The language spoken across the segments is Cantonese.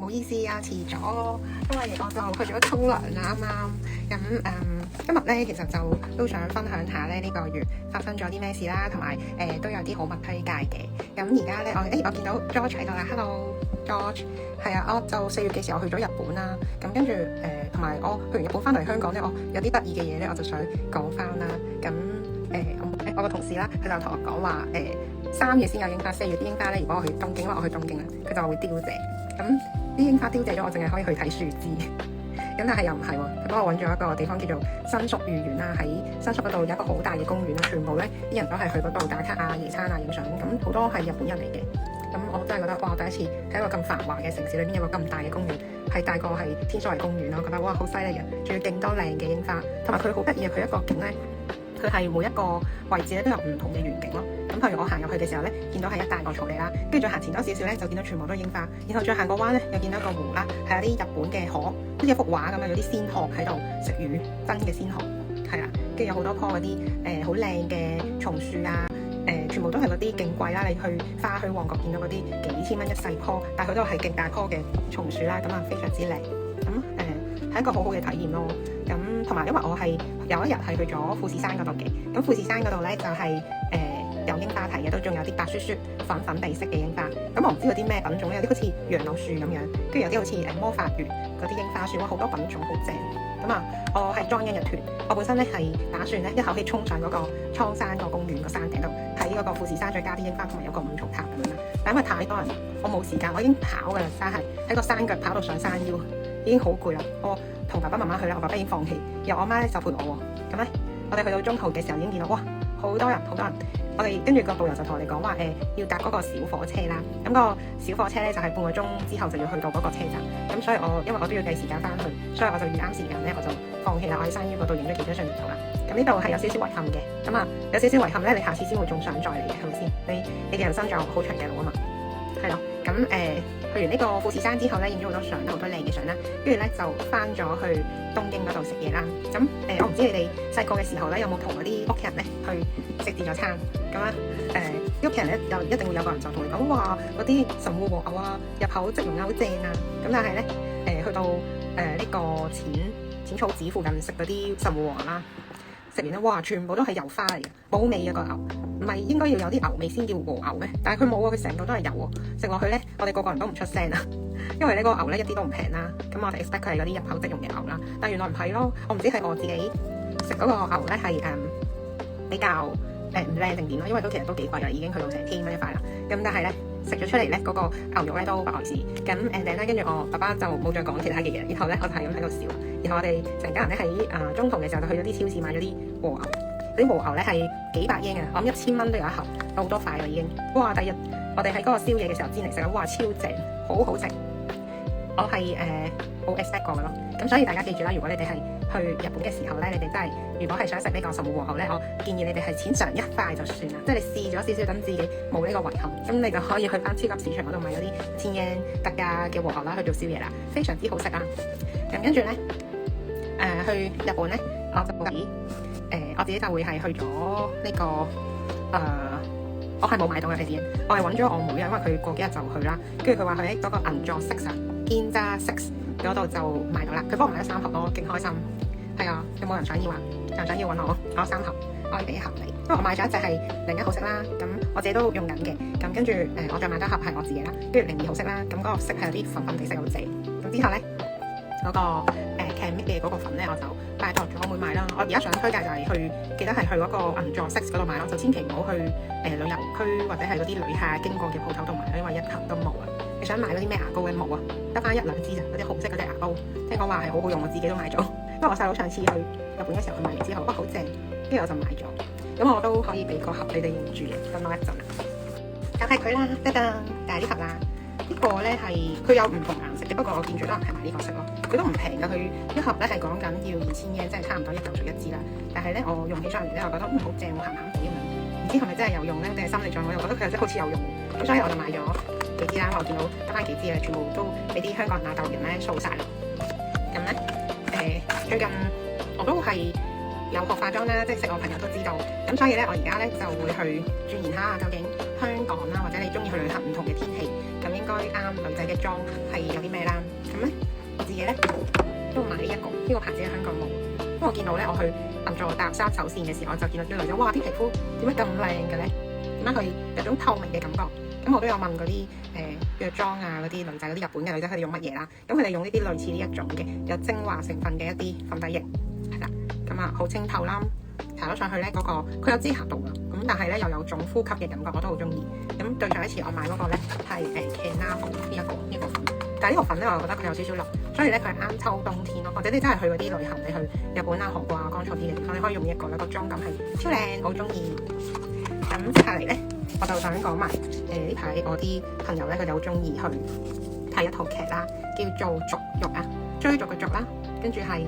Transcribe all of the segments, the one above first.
唔好意思啊，遲咗，因為我就去咗沖涼啦啱啱。今日咧其實就都想分享下咧呢個月發生咗啲咩事啦，同埋都有啲好物推介嘅。咁而家咧我見到 George 喺度啦 ，Hello George， 係啊，我就4月嘅時候去咗日本啦。咁跟住同埋我去完日本翻嚟香港咧，我有啲得意嘅嘢咧，我就想講翻啦。咁我個同事啦，佢就同我講話3月先有櫻花，4月啲櫻花咧，如果我去東京，因為我去東京啦，佢就會凋謝。咁啲櫻花凋謝咗，我淨係可以去睇樹枝。咁但係又唔係喎，佢幫我揾咗一個地方叫做新宿御苑啦，喺新宿嗰度有一個好大嘅公園啦，全部咧啲人都係去嗰度打卡啊、野餐啊、影相，咁好多係日本人嚟嘅。咁我真係覺得哇，第一次喺一個咁繁華嘅城市裏邊有個咁大嘅公園，係大過係天水圍公園咯，我覺得哇好犀利嘅，仲要勁多靚嘅櫻花，同埋佢好得意啊，佢一個景咧，佢係每一個位置咧都有唔同嘅園景咯。咁譬如我行入去嘅時候咧，見到係一大個草地啦，跟住再行前多少少咧，就見到全部都係櫻花，然後再行個彎咧，又見到一個湖啦，係有啲日本嘅河，好似一幅畫咁樣，有啲仙鶴喺度食魚，真嘅仙鶴，係啊，跟住有好多棵嗰啲好靚嘅松樹啊，全部都係嗰啲勁貴啦，你去旺角見到嗰啲幾千蚊一細棵，但係佢都係勁大棵嘅松樹啦，咁啊非常之靚，咁係一個好好嘅體驗咯。咁同埋因為我係有一日係去咗富士山嗰度嘅，咁富士山嗰度咧就係有櫻花睇嘅，都仲有啲白雪雪、粉粉地色嘅櫻花。咁我唔知嗰啲咩品種咧，有啲好似楊柳樹咁樣，跟住有啲好似魔法園嗰啲櫻花樹，哇好多品種好正。咁我係 join 一日團，我本身咧係打算咧一口氣衝上嗰個蒼山個公園個山頂度睇嗰個富士山，再加啲櫻花同埋有個五重塔咁樣啦。但因為太多人，我冇時間，我已經跑㗎啦，真係喺個山腳跑到上山腰，已經好攰啦。我同爸爸媽媽去啦，我爸爸已經放棄，然後我媽咧就陪我喎。咁咧我哋去到中途嘅時候已經見到哇好多人。我哋跟住個導遊就同我哋講話要搭嗰個小火車啦。咁個小火車咧就係半個鐘之後就要去到嗰個車站。咁所以因為我都要計時間翻去，所以我就預啱時間咧，我就放棄啦。我喺山腰嗰度影咗幾張相片圖啦。咁呢度係有少少遺憾嘅。咁有少少遺憾咧，你下次先會仲想再嚟嘅，係咪先？你嘅人生仲有好長嘅路啊嘛。係咯。咁去完呢個富士山之後咧，影咗好多相，好多靚嘅相啦。跟住咧就翻咗去東京嗰度食嘢啦。咁我唔知你哋細個嘅時候咧，有冇同嗰啲屋企人咧去食自助餐咁啊？啲屋企人咧就一定會有個人就同你講話嗰啲神戶和牛啊，入口即溶好正啊。咁但係咧去到呢個淺草寺附近食嗰啲神戶和牛啦，食完咧哇，全部都係油花嚟嘅，冇味嘅個牛，唔係應該要有啲牛味先叫和牛咩？但係佢冇啊，佢成個都係油喎。食落去咧，我哋個個人都唔出聲啊，因為呢個牛咧一啲都唔平啦。咁我哋 expect 佢係嗰啲入口即溶嘅牛啦，但原來唔係咯。我唔知係我自己食嗰個牛咧係比較唔靚定點咯，因為其實都幾貴啦，已經去到成千蚊一塊啦。咁但係咧食咗出嚟咧嗰個牛肉咧都不礙事。咁咧跟住我爸爸就冇再講其他嘅嘢，然後咧我就係咁喺度笑。然後我哋成家人咧喺中途嘅時候就去咗啲超市買咗啲和牛，啲和牛咧係幾百英嘅，我諗1000蚊都有一盒，有好多塊啦已經。哇！第二日我哋喺嗰個宵夜嘅時候煎嚟食，哇超正，好好食。我係冇 expect 過嘅咯。咁所以大家記住啦，如果你哋係去日本嘅時候咧，你哋真係如果係想食呢個神戶和牛咧，我建議你哋係淺嘗一塊就算啦，即係你試咗少少，等自己冇呢個遺憾，咁你就可以去翻超級市場嗰度買嗰啲1000円特價嘅和牛啦，去做宵夜啦，非常之好食啊！咁跟住咧去日本咧，我自己就會係去咗呢個我係冇買到嘅，我係揾咗我妹啊，因為佢過幾日就去啦，跟住佢話佢喺嗰個銀座6啊 Ginza 6嗰度就買到啦，佢幫我買咗3盒咯，勁開心。係啊，有冇人想要啊？有人想要揾我3盒，我可以俾1盒你，因為我買咗一隻係01號色啦，咁我自己都用緊嘅，咁跟住我再買多一盒係我自己啦，跟住02號色啦，咁嗰個色係有啲粉粉地色好正，咁之後咧嗰個Canmig嘅嗰個粉咧我就拜託咗我妹買啦。我而家想推介就係記得係去嗰個銀座6嗰度買咯，就千祈唔好去旅遊區或者係嗰啲旅客經過嘅鋪頭度買，因為一盒都冇啊。你想買嗰啲咩牙膏嘅冇啊，得翻1-2支咋，嗰啲紅色嗰隻牙膏，聽講話係好好用，我自己都買咗。因為我細佬上次去日本嘅時候，佢買完之後，哇好正，跟住我就買咗。咁我都可以俾個盒你哋用住嘅，等我一陣啦。就係佢啦，得就係呢盒啦。呢個咧係佢有唔同顏色嘅，不過我見最多人係買呢個色咯。佢都唔平㗎，佢一盒咧係講緊要2000円，即係差唔多1嚿水1支啦。但係咧我用起上嚟咧，我覺得好正喎，鹹鹹地咁樣。唔知係咪真係有用咧，定係心理作用？我又覺得佢真係好似有用。咁所以我就買咗幾支啦。我見到得翻幾支啦，全部都俾啲香港人亞洲人咧掃晒啦。咁咧最近我都係有學化妝啦，即係識我朋友都知道。咁所以咧，我而家咧就會去鑽研下究竟香港啦，或者你中意去旅行唔同嘅天氣，咁應應該啱女仔嘅妝係有啲咩啦。咁咧我自己咧都買呢個牌子喺香港冇，因為我見到咧我去銀座搭3手線嘅時候，我就見到啲女仔，哇！啲皮膚點解咁靚嘅咧？點解佢有種透明嘅感覺？咁我都有問嗰啲藥妝啊，嗰啲女仔，嗰啲日本嘅女仔，佢哋用乜嘢啦？咁佢哋用呢啲類似呢一種嘅有精華成分嘅一啲粉底液，係啦，咁啊好清透啦，搽咗上去咧嗰個佢有遮瑕度啊，咁但係咧又有種呼吸嘅感覺，我都好中意。咁對上一次我買嗰個咧係Kenavo呢個粉，但係呢個粉咧我覺得佢有少少腍，所以咧佢係啱秋冬天咯，或者你真係去嗰啲旅行，你去日本啊、韓國啊、乾燥啲嘅地方，你可以用呢一個啦，個妝感係超靚，好中意。咁接下嚟咧，我就想講埋呢排我啲朋友咧，佢哋好中意去睇一套劇啦，叫做《逐玉》啊，追逐嘅逐啦，跟住係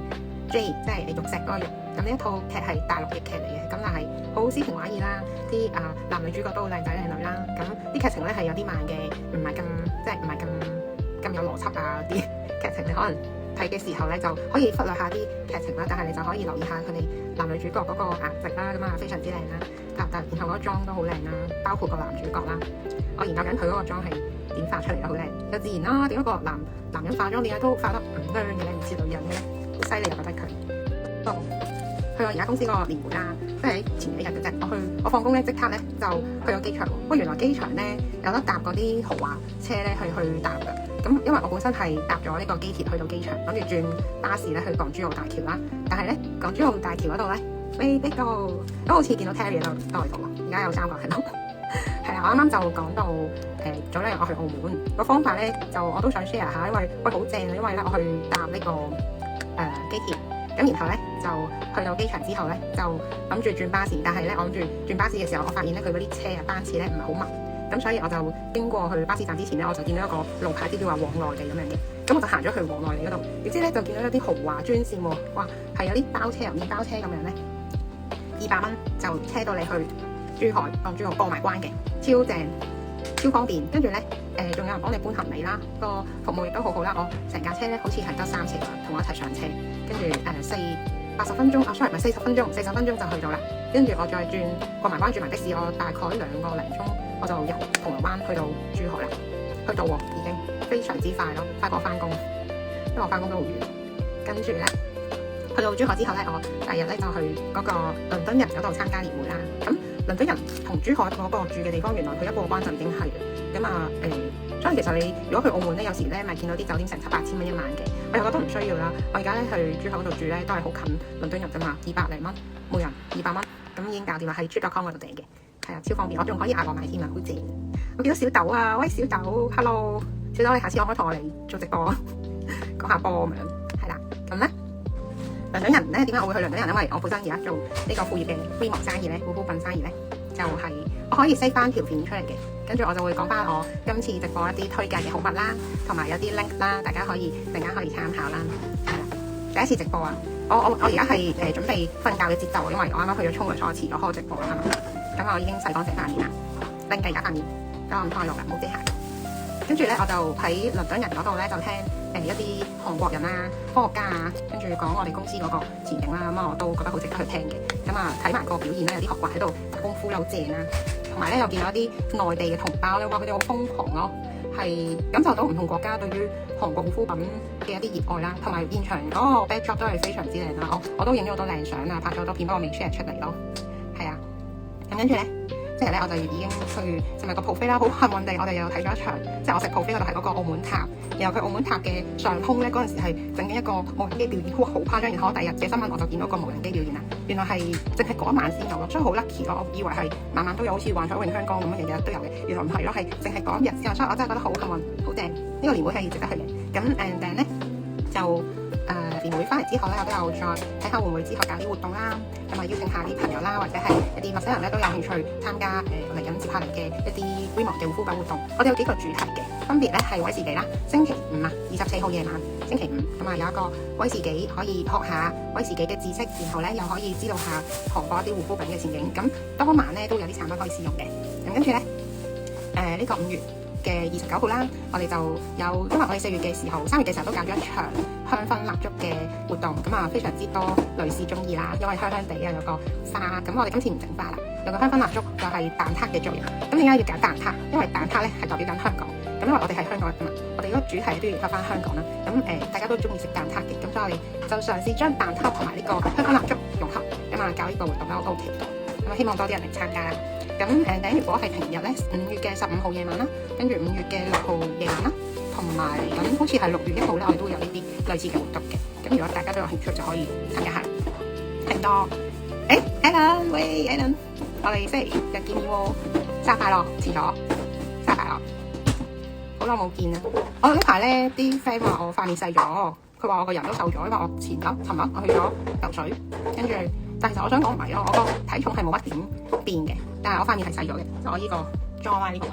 J 即係玉石嗰個玉。咁呢一套劇係大陸嘅劇嚟嘅，咁但係好詩情畫意啦，啲男女主角都好靚仔靚女啦。咁啲劇情咧係有啲慢嘅，唔係咁有邏輯啊，啲劇情你可能睇嘅時候咧就可以忽略下啲劇情啦，但係你就可以留意下佢哋男女主角嗰個顏值啦，咁啊非常之靚啦，然後嗰個妝都好靚啦，包括個男主角啦，我研究緊佢嗰個妝係點化出嚟都好靚，又自然啦。點解個男人化妝點解都化得唔靚嘅咧？唔似女人嘅咧，好犀利啊！覺得佢去我而家公司嗰個年會啦，即係前幾日嘅啫。我放工咧即刻咧就去咗機場。喂，原來機場咧有得搭嗰啲豪華車咧去搭㗎。咁因為我本身係搭咗呢個機鐵去到機場，諗住轉巴士咧去港珠澳大橋啦。但係咧港珠澳大橋嗰度咧未逼到，咁好似見到 Terry 都喺度，而家有3個喺度。係啦，我啱啱就講到早兩日我去澳門個方法咧，就我都想 share 下，因為喂好正啊！因為咧我去搭呢個機鐵。咁然後咧就去到機場之後咧就諗住轉巴士，但係咧我諗住轉巴士嘅時候，我發現咧佢嗰啲車啊班次咧唔係好密，咁所以我就經過去巴士站之前咧，我就見到一個路牌，啲叫話往內地咁樣嘅，咁我就行咗去往內地嗰度，點知咧就見到有啲豪華專線喎，哇係有啲包車入面包車咁樣咧，200蚊就車到你去珠海港珠澳過埋關嘅，超正超方便，跟住咧仲有人幫你搬行李啦，個服務亦都好好啦，我成架車咧好似係得3次同我一齊上車。跟住80分鐘sorry唔係40分鐘，40分鐘就去到啦。跟住我再過埋關轉埋的士，我大概2個零鐘我就由銅鑼灣去到珠海啦。去到已經非常之快咯，快過翻工，因為我翻工都好遠。跟住咧去到珠海之後咧，我第二日咧就去嗰個倫敦人嗰度參加年會啦。咁倫敦人同珠海嗰個住嘅地方，原來佢一過關就已經係咁啊所以其實你如果去澳門咧，有時咧咪見到啲酒店成700-8千蚊一晚嘅，我又覺得唔需要啦。我而家咧去珠海嗰度住咧，都係好近倫敦人啫嘛，200零蚊每人200蚊，咁已經搞掂啦，喺 Trip.com 嗰度訂嘅，係啊超方便，我仲可以嗌外賣添啊，好正！我見到小豆啊，喂小豆 ，hello 小豆，你下次可唔可以同我嚟做直播講下波咁樣？係啦，咁咧倫敦人咧點解我會去倫敦人？因為我本身而家做呢個副業嘅 Remo 生意咧，護膚品生意咧，就係我可以 save 翻條片出嚟嘅。跟住我就會講翻我今次直播一啲推介嘅好物啦，同埋有啲 link 啦，大家可以陣間可以參考啦。係啦，第一次直播啊！我而家係準備瞓覺嘅節奏，因為我啱啱去咗沖涼，所以我遲咗開直播啦，係咪？咁我已經洗乾淨塊面啦，拎緊而家塊面，咁我唔拖落啦，唔好遮瑕。跟住咧，我就喺倫敦人嗰度咧就聽一啲韓國人啦、科學家啊，跟住講我哋公司嗰個前景啦，咁我都覺得好值得去聽嘅。咁睇埋個表現咧，有啲學華喺度打功夫，好正啦。同埋咧，又見到一啲內地嘅同胞咧，話佢哋好瘋狂咯，係感受到唔同國家對於韓國護膚品嘅一啲熱愛啦，同埋現場嗰個 backdrop 都係非常之靚啦。我都影咗好多靚相啊，拍咗好多片，不過未 share 出嚟咯。係啊，咁跟住咧，即係咧我就已經去就係個 buffet啦，好幸運地我哋又睇咗一場，即係我食 buffet 嗰度係嗰個澳門塔，然後佢澳門塔嘅上空咧嗰陣時係整緊一個無人機表演，好誇張。然後我第二日嘅新聞我就見到個無人機表演啦，原來係淨係嗰一晚先有咯，所以好 lucky 咯。我以為係晚晚都有，好似幻彩詠香江咁樣日日都有嘅，原來唔係咯，係淨係嗰一日先有，所以我真係覺得好幸運，好正。呢個年會係值得去嘅。咁and then咧就年會翻嚟之後咧，我都有再睇下會唔會之後搞啲活動啦，咁啊邀請下啲朋友啦，或者係一啲陌生人咧都有興趣參加嚟緊接下嚟嘅一啲 Remo 嘅護膚品活動。我哋有幾個主題嘅，分別咧係威士忌啦，星期五啊24號夜晚，星期五咁啊有一個威士忌可以學下威士忌嘅知識，然後咧又可以知道下韓國一啲護膚品嘅前景。咁當晚咧都有啲產品可以試用嘅。咁跟住咧呢個5月嘅29號啦，我哋就有，因為我哋4月嘅時候、3月嘅時候都搞咗一場香薰蠟燭嘅活動，咁啊非常之多女士中意啦，因為香香地啊有個花，咁我哋今次唔整花啦，有個香薰蠟燭就係蛋撻嘅造型。咁點解要搞蛋撻？因為蛋撻咧係代表緊香港，咁咁因為我哋係香港人啊嘛，我哋嗰個主題都要翻香港啦。咁大家都中意食蛋撻嘅，咁所以我哋就嘗試將蛋撻同埋呢個香港蠟燭融合，咁啊搞呢個活動啦，我都好期待。咁啊希望多啲人嚟參加啦。咁如果係平日咧，5月嘅15號夜晚啦，跟住5月嘅6號夜晚啦，同埋咁好似係6月1號咧，我哋都會有呢啲類似嘅活動嘅。咁如果大家都有興趣，就可以參加下。聽多，Alan， 喂 Alan， 我哋星期日見面喎，生日快樂，遲咗，生日快樂，好耐冇見啦。我呢排咧啲 friend 話我塊面細咗，佢話我個人都瘦咗，因為我尋日我去咗游水，跟住。但其實我想講唔係咯，我個體重係冇乜點變嘅，但係我塊面係細咗嘅，就我呢個 jawline 呢個位。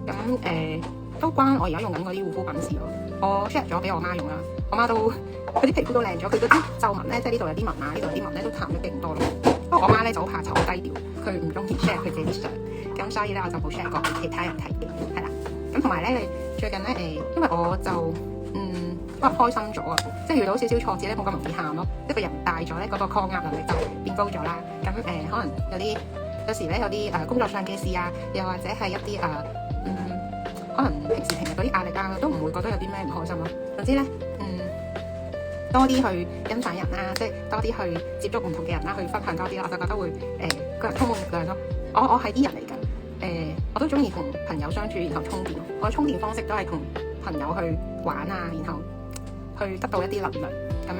咁都關我而家用緊嗰啲護膚品事咯。我 share 咗俾我媽用啦，我媽都佢啲皮膚都靚咗，佢嗰啲皺紋咧，即係呢度有啲紋啊，呢度有啲紋咧都淡咗勁多咯。不過我媽咧就好怕醜，好低調，佢唔中意 share 佢自己啲相，咁所以咧我就冇 share 過俾其他人睇嘅，係啦。咁同埋咧，最近咧因為我就可能開心咗啊，即係遇到少少挫折咧，冇咁容易喊咯。即係個人大咗咧，嗰個抗壓能力就變高咗啦。咁可能有時咧有啲工作上嘅事啊，又或者係一啲可能平日嗰啲壓力啊，都唔會覺得有啲咩唔開心咯。總之咧，多啲去欣賞人啦，即係多啲去接觸唔同嘅人啦，去分享多啲啦，我就覺得會個人充滿力量咯。我係啲人嚟㗎，我都中意同朋友相處，然後充電。我嘅充電方式都係同朋友去玩啊，然後去得到一啲能量。咁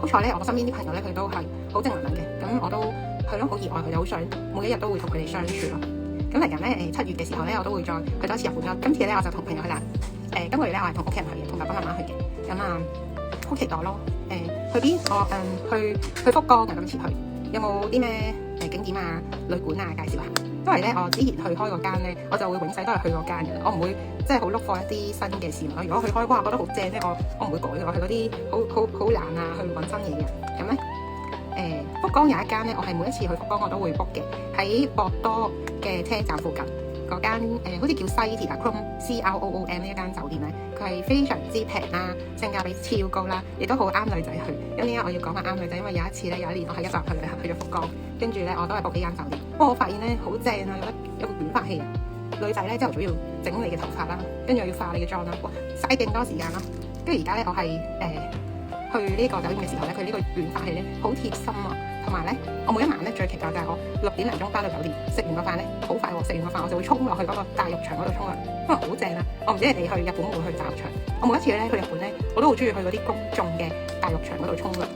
好彩咧，我身邊啲朋友咧，佢都係好正能量嘅。咁我都係咯，好熱愛佢哋，好想每一日都會同佢哋相處咯。咁嚟緊咧7月嘅時候咧，我都會再去多次日本啦。今次咧我就同朋友去啦。今個月咧我係同屋企人去嘅，同爸爸媽媽去嘅。咁好期待咯。去邊？我去福岡啊，今次去。有冇啲咩景點啊、旅館啊介紹下？因為咧我之前去開嗰間咧，我就會永世都係去嗰間嘅啦。我唔會即係好 look for 一啲新嘅事物。如果去開嗰下覺得好正咧，我唔會改嘅。我係嗰啲好懶啊，去揾新嘢嘅。咁咧福岡有一間咧，我係每一次去福岡我都會 book 嘅，喺博多嘅車站附近嗰間好似叫西鐵啊 CROOM 呢一間酒店咧，佢係非常之平啦，性價比超高啦，亦都好啱女仔去。咁點解我要講話啱女仔？因為有一年我係一個人去旅行去咗福岡，跟住咧我都係 book 呢間酒店。不過我發現咧好正啊，有個捲髮器啊，女仔咧朝頭早要整你嘅頭髮啦，跟住又要化你嘅妝啦，哇，嘥勁多時間咯。跟住而家咧我係去呢個酒店嘅時候咧，佢呢個捲髮器咧好貼心啊，同埋咧我每一晚咧最期待就係我6點零鐘翻到酒店，食完個飯咧好快喎，食完個飯我就會衝落去嗰個大浴場嗰度沖涼，因為好正啊！我唔知你哋去日本會唔會去大浴場？我每一次咧去日本咧，我都好中意去嗰啲公眾嘅大浴場嗰度沖涼，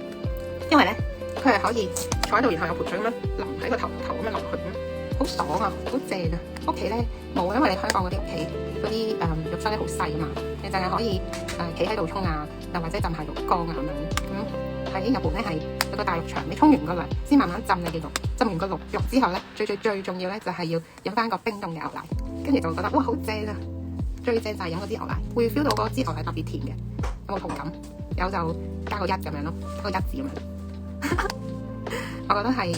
因為咧佢係可以坐喺度，然後有盆水咁樣淋喺個頭咁樣落去，好爽啊，好正啊！屋企咧冇，因為你香港嗰啲屋企嗰啲浴室咧好細啊嘛，你淨係可以企喺度沖啊，又或者浸下浴缸啊咁樣。咁喺日本咧係有個大浴場，你沖完個涼先慢慢浸你嘅浴，浸完個浴之後咧，最重要咧就係要飲翻個冰凍嘅牛奶，跟住就會覺得哇好正啊！最正就係飲嗰支牛奶，會 feel 到嗰支牛奶特別甜嘅，有冇同感？有就加個1咁樣咯，個1字咁樣。我覺得係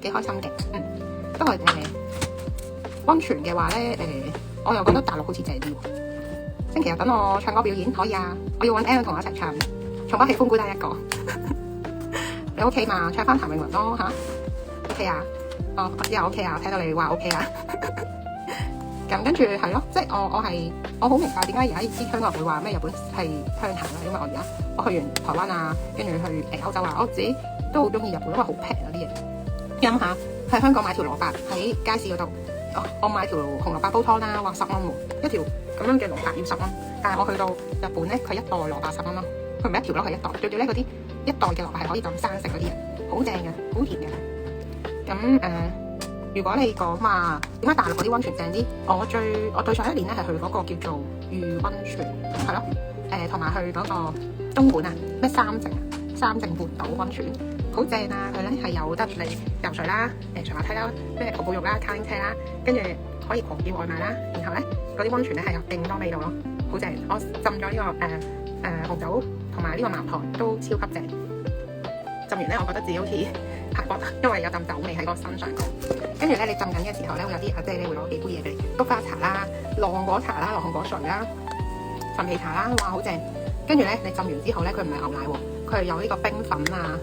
幾開心嘅，不過溫泉嘅話咧我又覺得大陸好似正啲。星期日等我唱歌表演可以啊，我要揾 Alan 同我一齊唱，從不喜歡孤單一個。你 OK 嘛？唱翻譚詠麟咯嚇 ，OK 啊？我知啊 OK 啊，睇到你話 OK 啊。咁跟住係咯，即係我好明白點解而家啲香港人會話咩日本係鄉下啦，因為我去完台灣啊，跟住去歐洲啊，我自己都好中意日本，因為好平啊啲嘢。諗下喺香港買條蘿蔔喺街市嗰度，我買條紅蘿蔔煲湯啦，話10蚊喎，一條咁樣嘅蘿蔔要10蚊。但係我去到日本咧，佢一袋蘿蔔10蚊咯，佢唔係一條咯，係一袋。最緊要咧嗰啲一袋嘅蘿蔔係可以咁生食嗰啲，好正嘅，好甜嘅。咁如果你講話點解大陸嗰啲溫泉正啲？我對上一年咧係去嗰個叫做御溫泉，係咯，同埋去嗰個東莞啊，咩三靜半島溫泉，好正啊！佢咧係有得你游水啦，上滑梯啦，咩徒步浴啦、卡丁車啦，跟住可以狂叫外賣啦，然後咧嗰啲溫泉咧係有勁多味道咯，好正！我浸咗呢個紅酒同埋呢個茅台都超級正。浸完咧，我覺得自己好似排骨，因為有陣酒味喺個身上。跟住咧，你浸緊嘅時候咧，會有啲阿姐咧會攞幾杯嘢俾你，菊花茶啦、浪果茶啦、羅漢果水啦、陳皮茶啦，哇，好正！跟住咧，你浸完之後咧，佢唔係牛奶喎，佢係有呢個冰粉啊，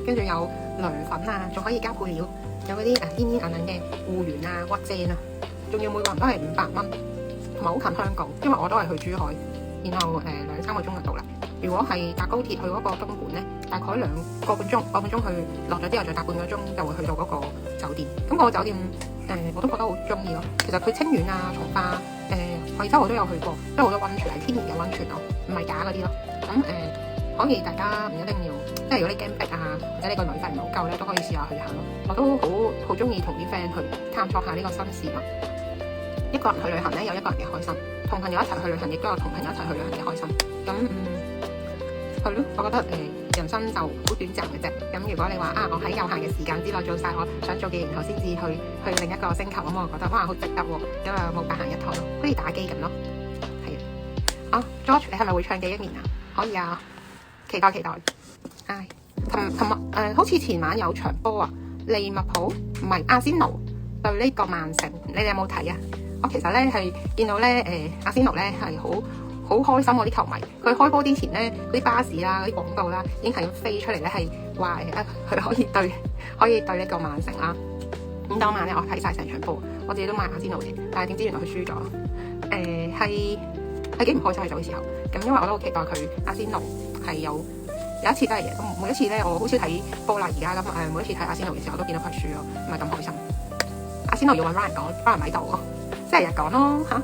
跟住有涼粉啊，仲可以加配料，有嗰啲煙煙韌韌嘅芋圓啊、骨精啊，仲要每個人都係500蚊，同埋好近香港，因為我都係去珠海，然後2-3個鐘就到啦。如果係搭高鐵去嗰個東莞咧，大概個半鐘去落咗之後再搭半個鐘就會去到嗰個酒店。咁個酒店我都覺得好中意咯。其實佢清遠啊、從化、惠州我都有去過，都有好多溫泉係天然嘅溫泉咯，唔係假嗰啲咯。咁可以大家唔一定要，即係如果你驚逼啊，或者你個旅費唔係好夠咧，都可以試下去下咯。我都好中意同啲 friend 去探索下呢個新事物。一個人去旅行咧有一個人嘅開心，同朋友一齊去旅行亦都有同朋友一齊去旅行嘅開心。咁係咯，我覺得人生就好短暫嘅啫。咁如果你話我喺有限嘅時間之內做晒我想做嘅，然後先至去另一個星球，咁我覺得哇好值得喎，因為冇白行一趟咯，好似打機咁咯。係啊，George 你係咪會唱記憶棉啊？可以啊，期待。唉，琴日好似前晚有場波啊，利物浦唔係阿仙奴對呢個曼城，你哋有冇睇啊？我其實咧係見到咧阿仙奴咧係好開心嗰啲球迷，佢開波之前咧嗰啲巴士啦、嗰啲廣告啦，已經係咁飛出嚟咧，係話佢可以對呢個曼城啦。咁當晚咧我睇晒成場波，我自己都買阿仙奴嘅，但係點知原來佢輸咗，係幾唔開心嘅嗰個時候。咁因為我都好期待佢阿仙奴係有一次真係贏，咁每一次咧我好少睇波啦而家，咁每一次睇阿仙奴嘅時候我都見到佢輸咯，唔係咁開心。阿仙奴要揾 Ryan 講，Ryan 喺度喎，即係日講咯嚇。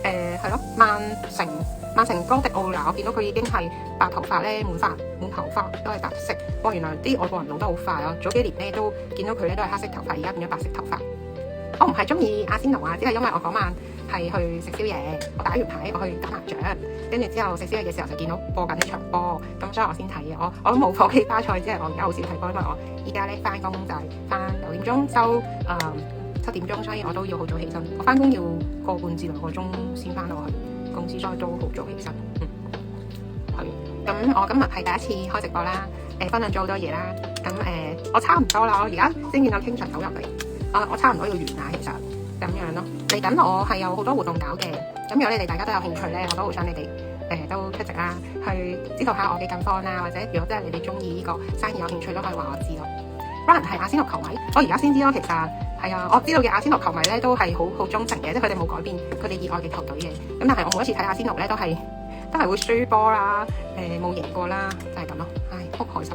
係咯，曼城哥迪奧拿，我見到佢已經係白頭髮咧，滿頭髮都係白色。哇！原來啲外國人老得好快啊！早幾年咧都見到佢咧都係黑色頭髮，而家變咗白色頭髮。我唔係中意阿仙奴啊，只係因為我嗰晚係去食宵夜，我打完牌我去打麻將，跟住之後食宵夜嘅時候就見到播緊呢場波，咁所以我先睇嘅。我都冇放棄巴塞，即係我而家好少睇波，因為我依家咧翻工就係翻9點鐘收7點鐘，所以我都要好早起身。我翻工要1個半至2個鐘先翻到去公司，所以都好早起身。係。咁我今日係第一次開直播啦，分享咗好多嘢啦。咁我差唔多啦，我而家先見到 King 神走入嚟，我差唔多要完啦，其實咁樣咯。嚟緊我係有好多活動搞嘅，咁如果你哋大家都有興趣咧，我都好想你哋都出席啦，去知道下我嘅近況啦，或者如果真係你哋中意呢個生意有興趣，都可以話我知咯。Ryan 係阿仙奴球迷，我而家先知咯。其實係啊，我知道嘅阿仙奴球迷咧都係好忠誠嘅，即係佢哋冇改變佢哋熱愛嘅球隊嘅。咁但係我每一次睇阿仙奴咧都係會輸波啦，冇贏過啦，就係咁咯。唉，好開心。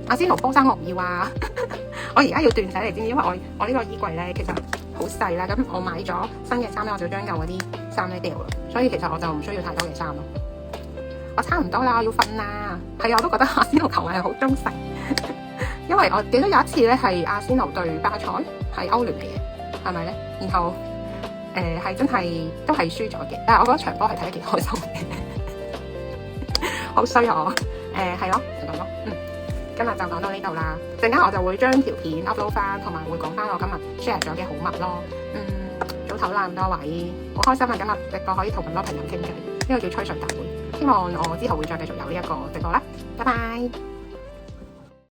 阿仙奴波衫我唔要啊！我而家要斷捨離，知唔知？因為我呢個衣櫃咧其實好細啦，咁我買咗新嘅衫咧，我就將舊嗰啲衫咧掉啦，所以其實我就唔需要太多嘅衫咯。我差唔多啦，我要瞓啦。係啊，我都覺得阿仙奴球迷係好忠誠。因為我記得有一次咧係阿仙奴對巴塞係歐聯嚟嘅，係咪咧？然後係真係都係輸咗嘅，但係我覺得場波係睇得幾開心嘅，好衰我係咯，就咁咯。今日就講到呢度啦，陣間我就會將條片 upload 翻，同埋會講翻我今日 share 咗嘅好物咯。早唞啦咁多位，好開心啊！今日直播可以同咁多朋友傾偈，呢個叫吹水大會。希望我之後會再繼續有呢一個直播啦。拜拜。